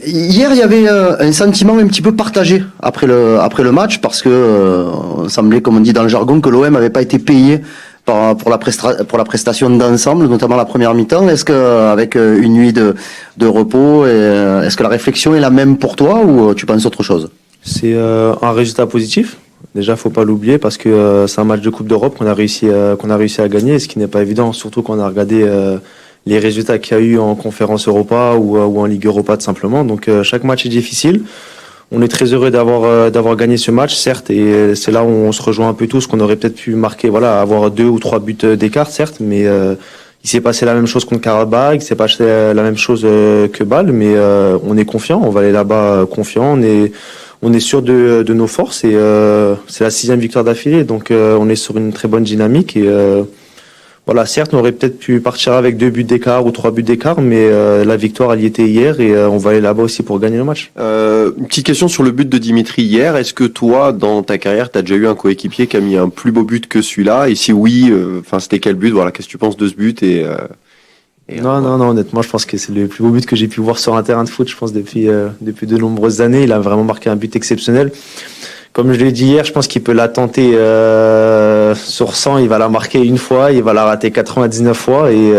Hier, il y avait un sentiment un petit peu partagé après le match parce que on semblait, comme on dit dans le jargon, que l'OM n'avait pas été payé pour la prestation d'ensemble, notamment la première mi-temps. Est-ce que avec une nuit de repos, est-ce que la réflexion est la même pour toi ou tu penses autre chose? C'est un résultat positif. Déjà, faut pas l'oublier parce que c'est un match de Coupe d'Europe qu'on a réussi à gagner, ce qui n'est pas évident, surtout quand on a regardé les résultats qu'il y a eu en Conférence Europa ou en Ligue Europa tout simplement. Donc chaque match est difficile. On est très heureux d'avoir gagné ce match, certes, et c'est là où on se rejoint un peu tous, qu'on aurait peut-être pu marquer, voilà, avoir 2 ou 3 buts d'écart, certes, mais il s'est passé la même chose contre Karabakh, il s'est passé la même chose que Bâle, mais on est confiant, on va aller là-bas confiant, on est sûr de nos forces et c'est la 6e victoire d'affilée, donc on est sur une très bonne dynamique et voilà, certes, on aurait peut-être pu partir avec 2 buts d'écart ou 3 buts d'écart, mais la victoire, elle y était hier et on va aller là-bas aussi pour gagner le match. Une petite question sur le but de Dimitri hier. Est-ce que toi, dans ta carrière, tu as déjà eu un coéquipier qui a mis un plus beau but que celui-là? Et si oui, c'était quel but? Voilà, qu'est-ce que tu penses de ce but Non, honnêtement, je pense que c'est le plus beau but que j'ai pu voir sur un terrain de foot, je pense, depuis de nombreuses années. Il a vraiment marqué un but exceptionnel. Comme je l'ai dit hier, je pense qu'il peut la tenter sur 100, il va la marquer une fois, il va la rater 99 fois et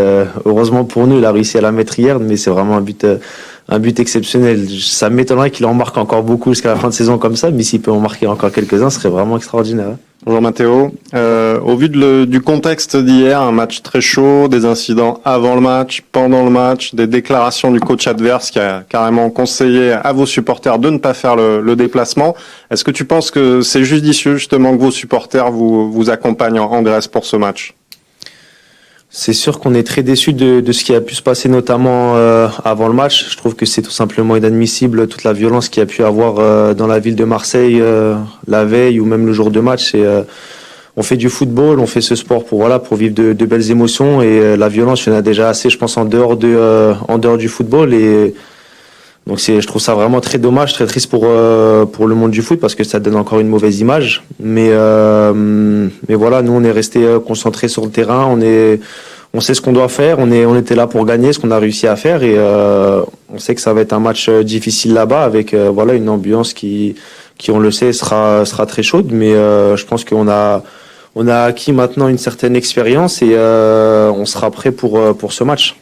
heureusement pour nous, il a réussi à la mettre hier, mais c'est vraiment un but exceptionnel. Ça m'étonnerait qu'il en marque encore beaucoup jusqu'à la fin de saison comme ça, mais s'il peut en marquer encore quelques-uns, ce serait vraiment extraordinaire. Bonjour Mathéo. Au vu du contexte d'hier, un match très chaud, des incidents avant le match, pendant le match, des déclarations du coach adverse qui a carrément conseillé à vos supporters de ne pas faire le déplacement, est-ce que tu penses que c'est judicieux justement que vos supporters vous accompagnent en Grèce pour ce match? C'est sûr qu'on est très déçus de ce qui a pu se passer, notamment avant le match. Je trouve que c'est tout simplement inadmissible, toute la violence qu'il y a pu avoir dans la ville de Marseille la veille ou même le jour de match. On fait du football, on fait ce sport pour vivre de belles émotions et la violence, il y en a déjà assez, je pense, en dehors du football. Et donc je trouve ça vraiment très dommage, très triste pour le monde du foot parce que ça donne encore une mauvaise image. Mais voilà, nous on est resté concentrés sur le terrain, on sait ce qu'on doit faire, on était là pour gagner, ce qu'on a réussi à faire et on sait que ça va être un match difficile là-bas avec une ambiance qui on le sait sera très chaude. Mais je pense qu'on a acquis maintenant une certaine expérience et on sera prêt pour ce match.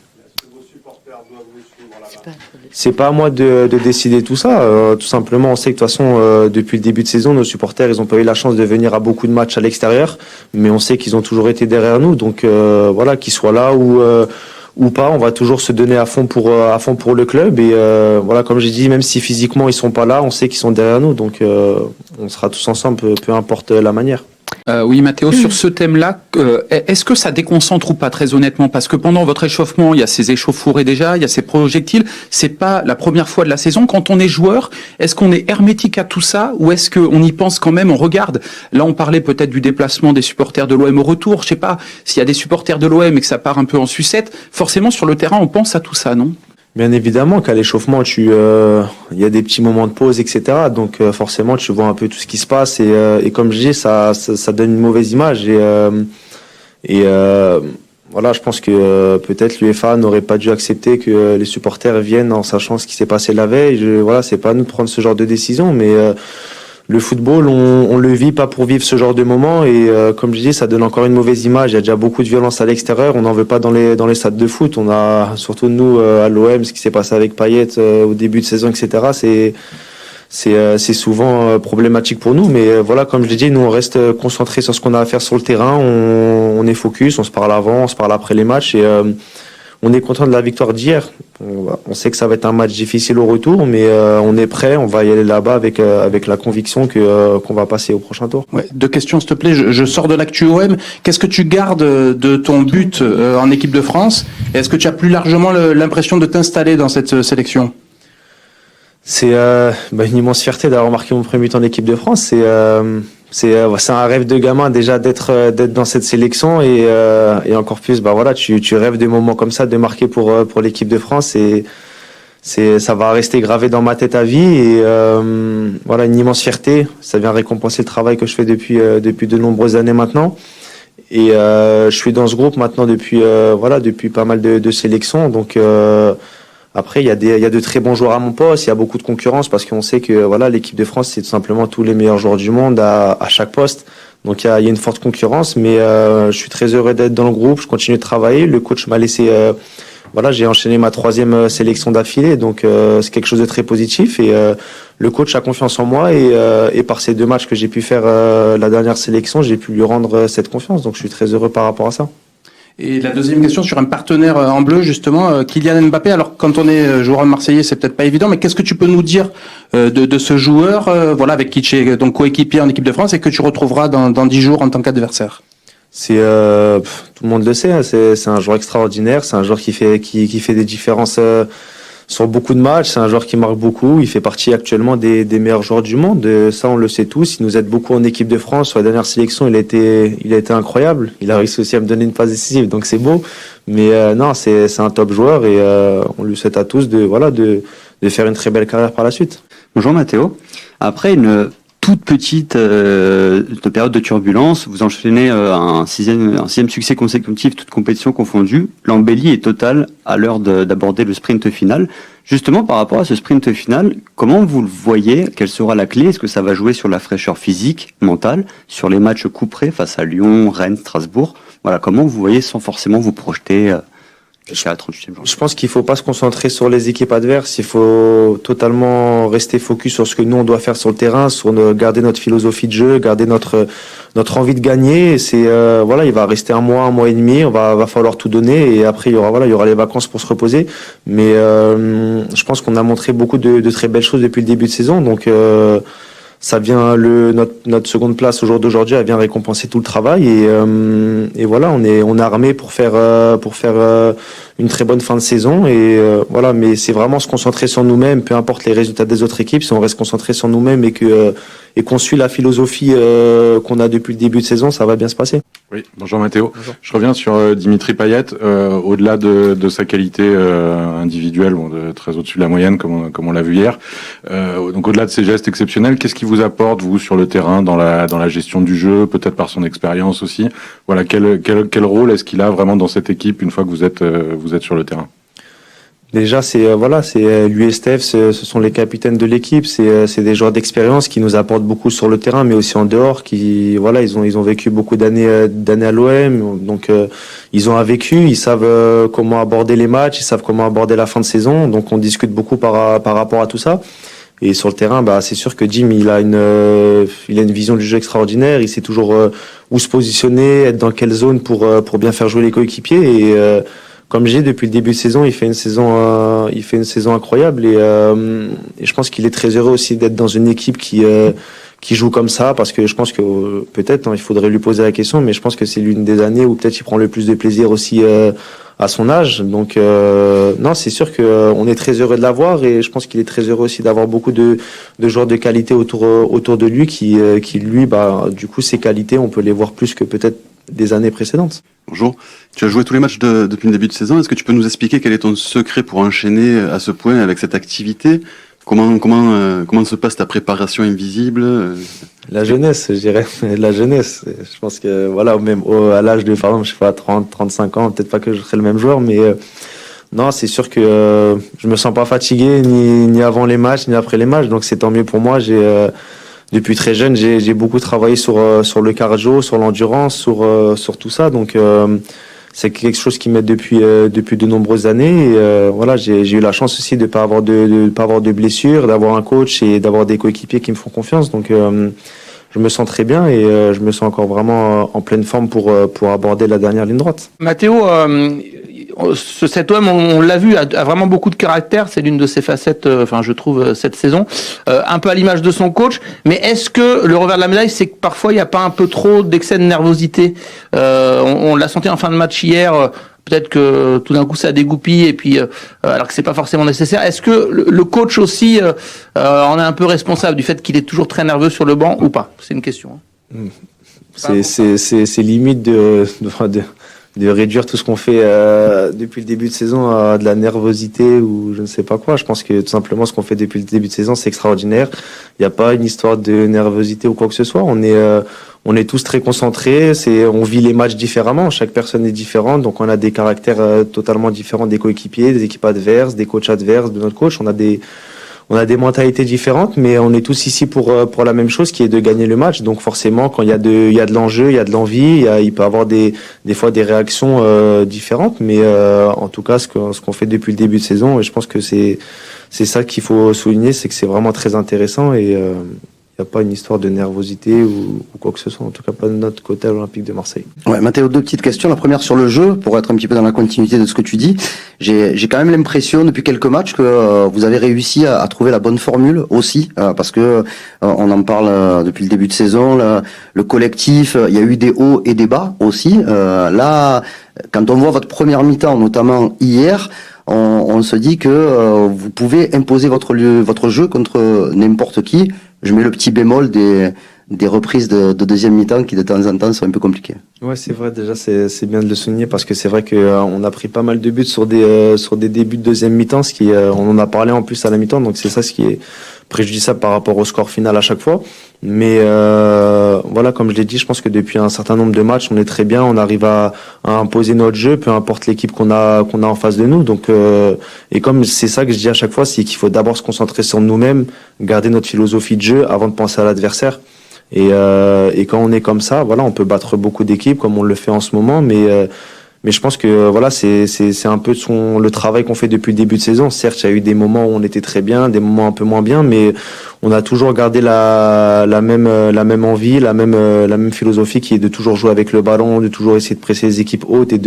C'est pas à moi de décider tout ça. Tout simplement, on sait que de toute façon, depuis le début de saison, nos supporters, ils ont pas eu la chance de venir à beaucoup de matchs à l'extérieur, mais on sait qu'ils ont toujours été derrière nous. Donc qu'ils soient là ou pas, on va toujours se donner à fond pour le club. Et comme j'ai dit, même si physiquement ils sont pas là, on sait qu'ils sont derrière nous. Donc on sera tous ensemble, peu importe la manière. Oui, Mathéo, sur ce thème-là, est-ce que ça déconcentre ou pas, très honnêtement? Parce que pendant votre échauffement, il y a ces échauffourées déjà, il y a ces projectiles. C'est pas la première fois de la saison. Quand on est joueur, est-ce qu'on est hermétique à tout ça ou est-ce qu'on y pense quand même? On regarde. Là, on parlait peut-être du déplacement des supporters de l'OM au retour. Je sais pas s'il y a des supporters de l'OM et que ça part un peu en sucette. Forcément, sur le terrain, on pense à tout ça, non? Bien évidemment qu'à l'échauffement, il y a des petits moments de pause, etc. Donc forcément, tu vois un peu tout ce qui se passe et comme je dis, ça donne une mauvaise image je pense que peut-être l'UEFA n'aurait pas dû accepter que les supporters viennent en sachant ce qui s'est passé la veille. C'est pas à nous de prendre ce genre de décision, mais le football, on le vit pas pour vivre ce genre de moment et comme je dis, ça donne encore une mauvaise image. Il y a déjà beaucoup de violence à l'extérieur. On n'en veut pas dans les stades de foot. On a surtout nous à l'OM, ce qui s'est passé avec Payet au début de saison, etc. C'est souvent problématique pour nous. Mais comme je l'ai dit, nous on reste concentrés sur ce qu'on a à faire sur le terrain. On est focus, on se parle avant, on se parle après les matchs et on est content de la victoire d'hier. On sait que ça va être un match difficile au retour, mais on est prêt. On va y aller là-bas avec la conviction qu'on va passer au prochain tour. Ouais, 2 questions, s'il te plaît. Je sors de l'actu OM. Qu'est-ce que tu gardes de ton but en équipe de France? Et est-ce que tu as plus largement l'impression de t'installer dans cette sélection? C'est une immense fierté d'avoir marqué mon premier but en équipe de France. C'est un rêve de gamin déjà d'être dans cette sélection et encore plus tu rêves de moments comme ça de marquer pour l'équipe de France et ça va rester gravé dans ma tête à vie et une immense fierté. Ça vient récompenser le travail que je fais depuis de nombreuses années maintenant et je suis dans ce groupe maintenant depuis pas mal de sélections donc Après, il y a de très bons joueurs à mon poste, il y a beaucoup de concurrence parce qu'on sait que voilà, l'équipe de France, c'est tout simplement tous les meilleurs joueurs du monde à chaque poste. Donc il y a une forte concurrence, mais je suis très heureux d'être dans le groupe, je continue de travailler. Le coach m'a laissé, voilà, j'ai enchaîné ma 3e sélection d'affilée, donc c'est quelque chose de très positif. Et le coach a confiance en moi et par ces 2 matchs que j'ai pu faire la dernière sélection, j'ai pu lui rendre cette confiance. Donc je suis très heureux par rapport à ça. Et la deuxième question sur un partenaire en bleu, justement, Kylian Mbappé. Alors, quand on est joueur marseillais, c'est peut-être pas évident, mais qu'est-ce que tu peux nous dire de ce joueur, voilà, avec qui tu es donc coéquipier en équipe de France et que tu retrouveras dans 10 jours en tant qu'adversaire? C'est tout le monde le sait, hein, c'est un joueur extraordinaire, c'est un joueur qui fait des différences sur beaucoup de matchs, c'est un joueur qui marque beaucoup, il fait partie actuellement des meilleurs joueurs du monde, ça on le sait tous, il nous aide beaucoup en équipe de France, sur la dernière sélection il a été incroyable, il a réussi aussi à me donner une passe décisive, donc c'est beau, mais non, c'est un top joueur et on lui souhaite à tous de faire une très belle carrière par la suite. Bonjour Mathéo, après une toute petite période de turbulence, vous enchaînez un sixième succès consécutif, toutes compétitions confondues. L'embellie est totale à l'heure d'aborder le sprint final. Justement, par rapport à ce sprint final, comment vous le voyez? Quelle sera la clé? Est-ce que ça va jouer sur la fraîcheur physique, mentale, sur les matchs couperés face à Lyon, Rennes, Strasbourg? Voilà, comment vous voyez sans forcément vous projeter jusqu'à la 38e journée? Je pense qu'il faut pas se concentrer sur les équipes adverses. Il faut totalement rester focus sur ce que nous on doit faire sur le terrain, garder notre philosophie de jeu, garder notre envie de gagner. Et c'est voilà, il va rester un mois et demi. Va falloir tout donner et après il y aura les vacances pour se reposer. Mais je pense qu'on a montré beaucoup de très belles choses depuis le début de saison. Donc ça vient notre seconde place au jour d'aujourd'hui, elle vient récompenser tout le travail et voilà, on est armé pour faire une très bonne fin de saison et voilà, mais c'est vraiment se concentrer sur nous-mêmes, peu importe les résultats des autres équipes, si on reste concentré sur nous-mêmes et qu'on suit la philosophie qu'on a depuis le début de saison, ça va bien se passer. Oui, bonjour Mathéo. Bonjour. Je reviens sur Dimitri Payet. Au-delà de sa qualité individuelle, très au-dessus de la moyenne, comme on l'a vu hier. Donc au-delà de ses gestes exceptionnels, qu'est-ce qui vous apporte vous sur le terrain, dans la gestion du jeu, peut-être par son expérience aussi. Voilà, quel rôle est-ce qu'il a vraiment dans cette équipe une fois que vous êtes sur le terrain? Déjà, c'est lui et Steph, ce sont les capitaines de l'équipe. C'est des joueurs d'expérience qui nous apportent beaucoup sur le terrain, mais aussi en dehors. Ils ont vécu beaucoup d'années à l'OM, donc ils ont un vécu. Ils savent comment aborder les matchs, ils savent comment aborder la fin de saison. Donc on discute beaucoup par rapport à tout ça. Et sur le terrain, c'est sûr que Jim, il a une vision du jeu extraordinaire. Il sait toujours où se positionner, être dans quelle zone pour bien faire jouer les coéquipiers. Et comme j'ai depuis le début de saison, il fait une saison incroyable et je pense qu'il est très heureux aussi d'être dans une équipe qui joue comme ça parce que je pense que peut-être il faudrait lui poser la question, mais je pense que c'est l'une des années où peut-être il prend le plus de plaisir aussi à son âge. Donc non, c'est sûr que on est très heureux de l'avoir et je pense qu'il est très heureux aussi d'avoir beaucoup de joueurs de qualité autour de lui qui lui, du coup, ses qualités, on peut les voir plus que peut-être des années précédentes. Bonjour, tu as joué tous les matchs depuis le début de saison. Est-ce que tu peux nous expliquer quel est ton secret pour enchaîner à ce point avec cette activité? Comment se passe ta préparation invisible? La jeunesse, je dirais. La jeunesse. Je pense que, voilà, même à l'âge de, par exemple, je sais pas, 30, 35 ans, peut-être pas que je serai le même joueur, mais non, c'est sûr que je me sens pas fatigué ni avant les matchs, ni après les matchs. Donc c'est tant mieux pour moi. Depuis très jeune, j'ai beaucoup travaillé sur le cardio, sur l'endurance, sur tout ça. Donc c'est quelque chose qui m'aide depuis de nombreuses années. Et voilà, j'ai eu la chance aussi de pas avoir de blessures, d'avoir un coach et d'avoir des coéquipiers qui me font confiance. Donc je me sens très bien et je me sens encore vraiment en pleine forme pour aborder la dernière ligne droite. Mathéo, cet homme, on l'a vu, a vraiment beaucoup de caractère. C'est l'une de ses facettes, je trouve, cette saison. Un peu à l'image de son coach. Mais est-ce que le revers de la médaille, c'est que parfois, il n'y a pas un peu trop d'excès de nervosité? On l'a senti en fin de match hier. Peut-être que tout d'un coup, ça dégoupille et puis, alors que c'est pas forcément nécessaire. Est-ce que le coach aussi en est un peu responsable du fait qu'il est toujours très nerveux sur le banc ou pas? C'est une question. C'est limite de réduire tout ce qu'on fait depuis le début de saison à de la nervosité ou je ne sais pas quoi. Je pense que tout simplement ce qu'on fait depuis le début de saison, c'est extraordinaire. Il n'y a pas une histoire de nervosité ou quoi que ce soit. On on est tous très concentrés, on vit les matchs différemment, chaque personne est différente, donc on a des caractères totalement différents des coéquipiers, des équipes adverses, des coachs adverses, de notre coach, on a des mentalités différentes, mais on est tous ici pour la même chose, qui est de gagner le match. Donc forcément, quand il y a de l'enjeu, il y a de l'envie, il peut y avoir des fois des réactions différentes, mais en tout cas, ce qu'on fait depuis le début de saison, et je pense que c'est ça qu'il faut souligner, c'est que c'est vraiment très intéressant et il n'y a pas une histoire de nervosité ou quoi que ce soit, en tout cas pas de notre côté à l'Olympique de Marseille. Ouais, Mathéo, deux petites questions. La première sur le jeu, pour être un petit peu dans la continuité de ce que tu dis. J'ai quand même l'impression depuis quelques matchs que vous avez réussi à trouver la bonne formule aussi, parce que on en parle depuis le début de saison. Le collectif, il y a eu des hauts et des bas aussi. Là, quand on voit votre première mi-temps, notamment hier, on se dit que vous pouvez imposer votre jeu contre n'importe qui. Je mets le petit bémol des reprises de deuxième mi-temps qui de temps en temps sont un peu compliquées. Ouais, c'est vrai, déjà c'est bien de le souligner parce que c'est vrai que on a pris pas mal de buts sur des débuts de deuxième mi-temps, on en a parlé en plus à la mi-temps, donc c'est ça ce qui est préjudiciable par rapport au score final à chaque fois. Mais voilà, comme je l'ai dit, je pense que depuis un certain nombre de matchs, on est très bien, on arrive à imposer notre jeu, peu importe l'équipe qu'on a en face de nous. Donc et comme c'est ça que je dis à chaque fois, c'est qu'il faut d'abord se concentrer sur nous-mêmes, garder notre philosophie de jeu avant de penser à l'adversaire. Et quand on est comme ça, voilà, on peut battre beaucoup d'équipes comme on le fait en ce moment, mais je pense que voilà, c'est un peu le travail qu'on fait depuis le début de saison. Certes, il y a eu des moments où on était très bien, des moments un peu moins bien, mais on a toujours gardé la même envie, la même philosophie qui est de toujours jouer avec le ballon, de toujours essayer de presser les équipes hautes et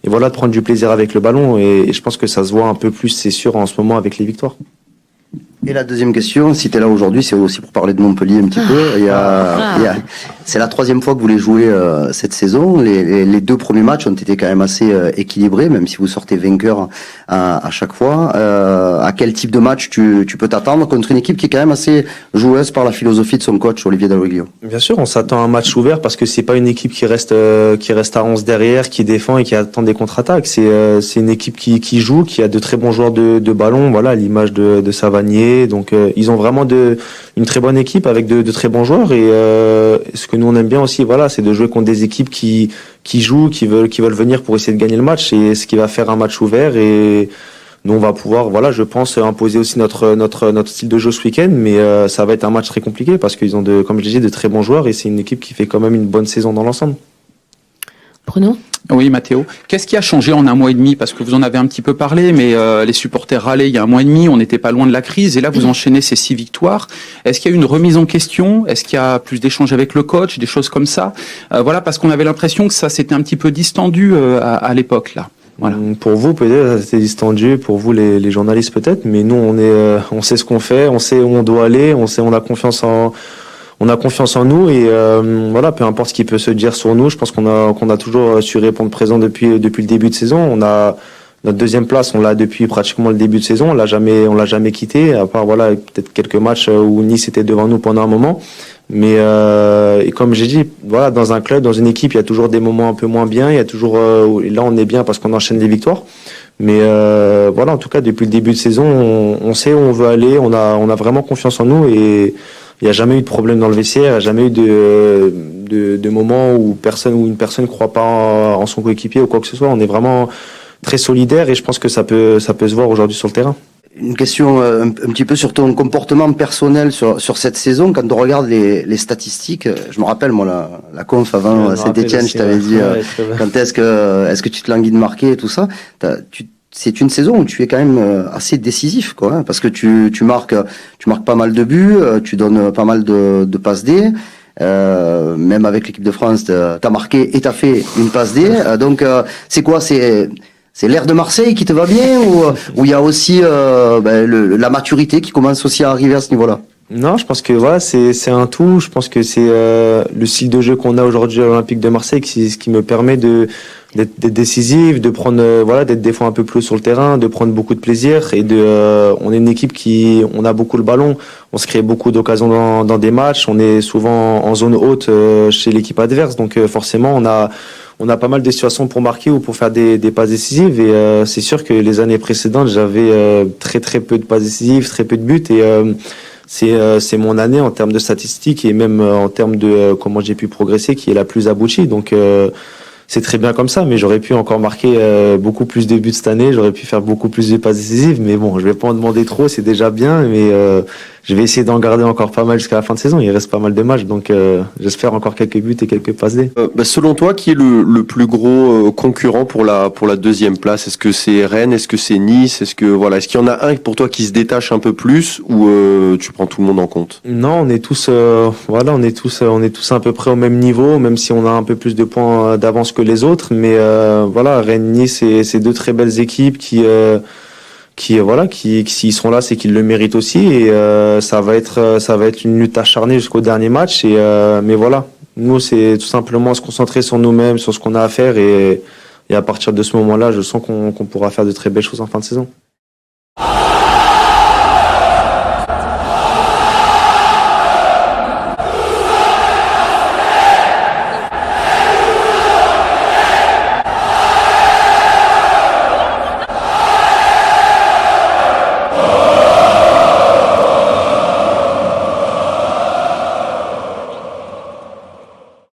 voilà, de prendre du plaisir avec le ballon. Et je pense que ça se voit un peu plus, c'est sûr, en ce moment avec les victoires. Et la deuxième question, si tu es là aujourd'hui, c'est aussi pour parler de Montpellier un petit peu. C'est la troisième fois que vous les jouez cette saison. Les deux premiers matchs ont été quand même assez équilibrés, même si vous sortez vainqueur à chaque fois. À quel type de match tu peux t'attendre contre une équipe qui est quand même assez joueuse par la philosophie de son coach Olivier Dalloglio? Bien sûr, on s'attend à un match ouvert parce que c'est pas une équipe qui reste à 11 derrière, qui défend et qui attend des contre-attaques. C'est une équipe qui joue, qui a de très bons joueurs de ballon, voilà, à l'image de Savanier. Donc ils ont vraiment une très bonne équipe avec de très bons joueurs et ce que nous on aime bien aussi, voilà, c'est de jouer contre des équipes qui jouent, qui veulent venir pour essayer de gagner le match, et ce qui va faire un match ouvert. Et nous on va pouvoir, voilà, je pense, imposer aussi notre style de jeu ce week-end, mais ça va être un match très compliqué parce qu'ils ont comme je disais, de très bons joueurs et c'est une équipe qui fait quand même une bonne saison dans l'ensemble. Bruno? Oui, Mathéo. Qu'est-ce qui a changé en un mois et demi? Parce que vous en avez un petit peu parlé, mais les supporters râlaient il y a un mois et demi, on n'était pas loin de la crise, et là vous enchaînez ces 6 victoires. Est-ce qu'il y a eu une remise en question? Est-ce qu'il y a plus d'échanges avec le coach, des choses comme ça? Voilà, parce qu'on avait l'impression que ça s'était un petit peu distendu à l'époque, là. Voilà. Pour vous, peut-être, c'était distendu, pour vous, les journalistes, peut-être, mais nous, on sait ce qu'on fait, on sait où on doit aller, on a confiance en nous et voilà, peu importe ce qui peut se dire sur nous, je pense qu'on a toujours su répondre présent depuis le début de saison. On a notre deuxième place, on l'a depuis pratiquement le début de saison, on l'a jamais quitté, à part voilà peut-être quelques matchs où Nice était devant nous pendant un moment. Mais et comme j'ai dit, voilà, dans un club, dans une équipe, il y a toujours des moments un peu moins bien, il y a toujours là on est bien parce qu'on enchaîne des victoires. Mais voilà, en tout cas depuis le début de saison, on sait où on veut aller, on a vraiment confiance en nous et il n'y a jamais eu de problème dans le vestiaire, il n'y a jamais eu de moment où une personne ne croit pas en son coéquipier ou quoi que ce soit. On est vraiment très solidaire et je pense que ça peut se voir aujourd'hui sur le terrain. Une question un petit peu sur ton comportement personnel sur cette saison. Quand on regarde les statistiques, je me rappelle moi la conf avant Saint-Etienne, je t'avais dit quand est-ce que tu te languis de marquer et tout ça. C'est une saison où tu es quand même assez décisif, quoi, hein, parce que tu marques pas mal de buts, tu donnes pas mal de passes D. Même avec l'équipe de France, t'as marqué et t'as fait une passe D. Donc c'est quoi, c'est l'air de Marseille qui te va bien ou il y a aussi la maturité qui commence aussi à arriver à ce niveau-là? Non, je pense que voilà, c'est un tout. Je pense que c'est le style de jeu qu'on a aujourd'hui à l'Olympique de Marseille ce qui me permet d'être décisif, de prendre d'être des fois un peu plus sur le terrain, de prendre beaucoup de plaisir et on est une équipe on a beaucoup le ballon, on se crée beaucoup d'occasions dans des matchs, on est souvent en zone haute chez l'équipe adverse, donc forcément on a pas mal de situations pour marquer ou pour faire des passes décisives et c'est sûr que les années précédentes j'avais très très peu de passes décisives, très peu de buts et c'est mon année en termes de statistiques et même en termes de comment j'ai pu progresser qui est la plus aboutie. Donc c'est très bien comme ça, mais j'aurais pu encore marquer beaucoup plus de buts cette année, j'aurais pu faire beaucoup plus de passes décisives, mais bon, je vais pas en demander trop, c'est déjà bien, mais je vais essayer d'en garder encore pas mal jusqu'à la fin de saison. Il reste pas mal de matchs, donc j'espère encore quelques buts et quelques passes D. Selon toi, qui est le plus gros concurrent pour la deuxième place? Est-ce que c'est Rennes? Est-ce que c'est Nice? Est-ce qu'il y en a un pour toi qui se détache un peu plus ou tu prends tout le monde en compte? Non, on est tous on est tous à peu près au même niveau, même si on a un peu plus de points d'avance que les autres, mais Rennes, Nice, c'est deux très belles équipes qui s'ils sont là, c'est qu'ils le méritent aussi, et ça va être une lutte acharnée jusqu'au dernier match, mais voilà, nous c'est tout simplement se concentrer sur nous-mêmes, sur ce qu'on a à faire, et à partir de ce moment-là, je sens qu'on pourra faire de très belles choses en fin de saison.